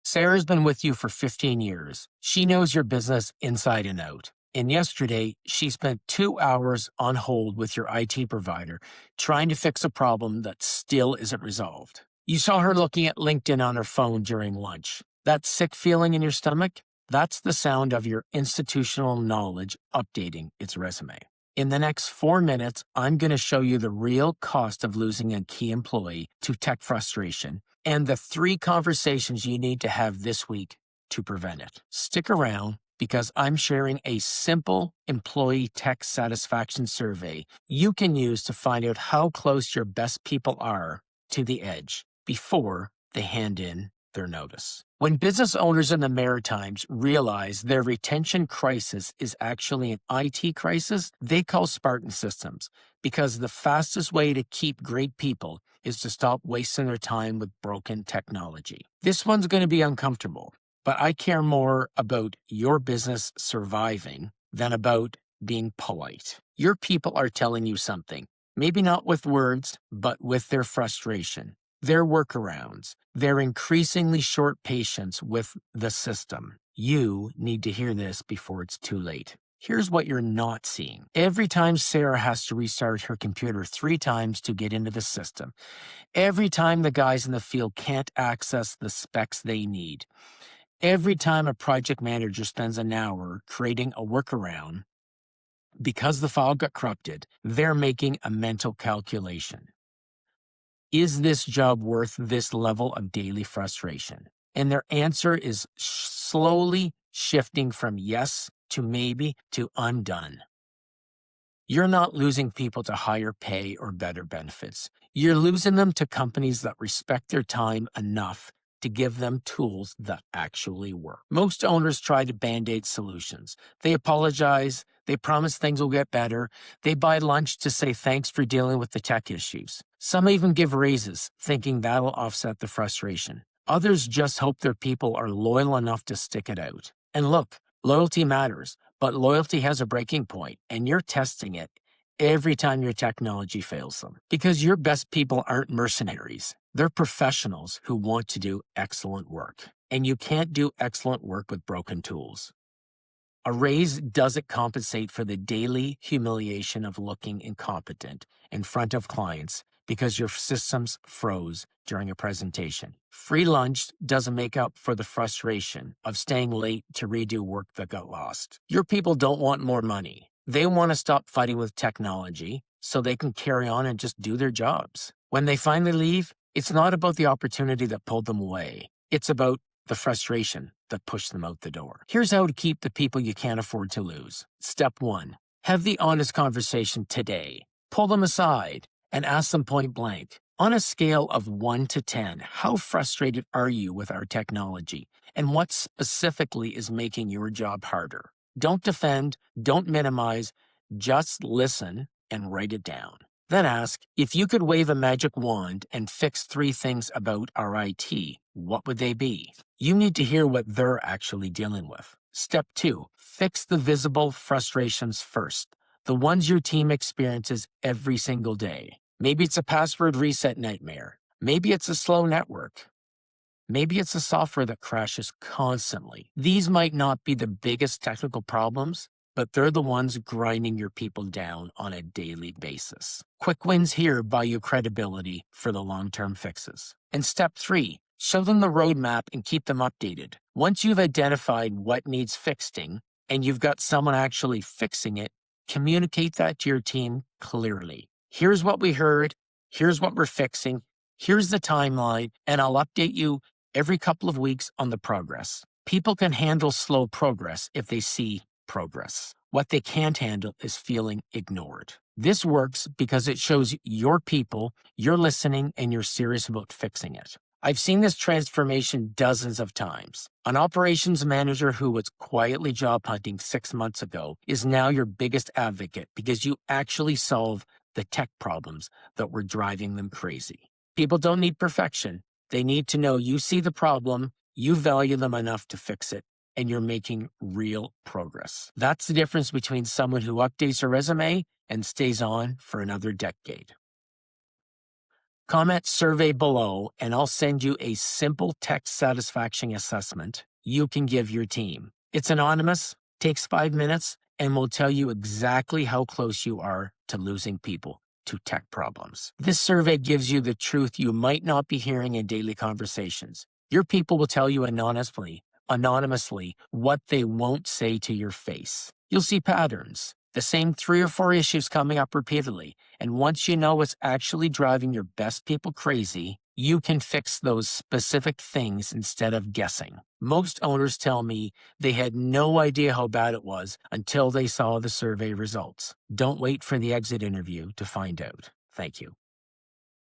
Sarah's been with you for 15 years. She knows your business inside and out. And yesterday, she spent 2 hours on hold with your IT provider trying to fix a problem that still isn't resolved. You saw her looking at LinkedIn on her phone during lunch. That sick feeling in your stomach? That's the sound of your institutional knowledge updating its resume. In the next 4 minutes, I'm going to show you the real cost of losing a key employee to tech frustration and the 3 conversations you need to have this week to prevent it. Stick around because I'm sharing a simple employee tech satisfaction survey you can use to find out how close your best people are to the edge before they hand in their notice. When business owners in the Maritimes realize their retention crisis is actually an IT crisis, they call Spartan Systems because the fastest way to keep great people is to stop wasting their time with broken technology. This one's going to be uncomfortable, but I care more about your business surviving than about being polite. Your people are telling you something, maybe not with words, but with their frustration, their workarounds, their increasingly short patience with the system. You need to hear this before it's too late. Here's what you're not seeing. Every time Sarah has to restart her computer 3 times to get into the system, every time the guys in the field can't access the specs they need, every time a project manager spends an hour creating a workaround because the file got corrupted, they're making a mental calculation. Is this job worth this level of daily frustration? And their answer is slowly shifting from yes to maybe to undone. You're not losing people to higher pay or better benefits. You're losing them to companies that respect their time enough to give them tools that actually work. Most owners try to band-aid solutions. They apologize. They promise things will get better. They buy lunch to say thanks for dealing with the tech issues. Some even give raises, thinking that'll offset the frustration. Others just hope their people are loyal enough to stick it out. And look, loyalty matters, but loyalty has a breaking point, and you're testing it every time your technology fails them. Because your best people aren't mercenaries. They're professionals who want to do excellent work. And you can't do excellent work with broken tools. A raise doesn't compensate for the daily humiliation of looking incompetent in front of clients because your systems froze during a presentation. Free lunch doesn't make up for the frustration of staying late to redo work that got lost. Your people don't want more money. They want to stop fighting with technology so they can carry on and just do their jobs. When they finally leave, it's not about the opportunity that pulled them away. It's about the frustration that pushed them out the door. Here's how to keep the people you can't afford to lose. Step 1, have the honest conversation today. Pull them aside and ask them point blank, on a scale of 1 to 10, how frustrated are you with our technology? And what specifically is making your job harder? Don't defend, don't minimize, just listen and write it down. Then ask, if you could wave a magic wand and fix 3 things about our IT, what would they be? You need to hear what they're actually dealing with. Step 2, fix the visible frustrations first, the ones your team experiences every single day. Maybe it's a password reset nightmare. Maybe it's a slow network. Maybe it's a software that crashes constantly. These might not be the biggest technical problems, but they're the ones grinding your people down on a daily basis. Quick wins here buy you credibility for the long-term fixes. And step 3, show them the roadmap and keep them updated. Once you've identified what needs fixing and you've got someone actually fixing it, communicate that to your team clearly. Here's what we heard. Here's what we're fixing. Here's the timeline, and I'll update you every couple of weeks on the progress. People can handle slow progress if they see progress. What they can't handle is feeling ignored. This works because it shows your people you're listening and you're serious about fixing it. I've seen this transformation dozens of times. An operations manager who was quietly job hunting 6 months ago is now your biggest advocate because you actually solve the tech problems that were driving them crazy. People don't need perfection. They need to know you see the problem, you value them enough to fix it, and you're making real progress. That's the difference between someone who updates a resume and stays on for another decade. Comment survey below, and I'll send you a simple text satisfaction assessment you can give your team. It's anonymous, takes 5 minutes, and will tell you exactly how close you are to losing people to tech problems. This survey gives you the truth you might not be hearing in daily conversations. Your people will tell you anonymously what they won't say to your face. You'll see patterns, the same 3 or 4 issues coming up repeatedly. And once you know what's actually driving your best people crazy, you can fix those specific things instead of guessing. Most owners tell me they had no idea how bad it was until they saw the survey results. Don't wait for the exit interview to find out. Thank you.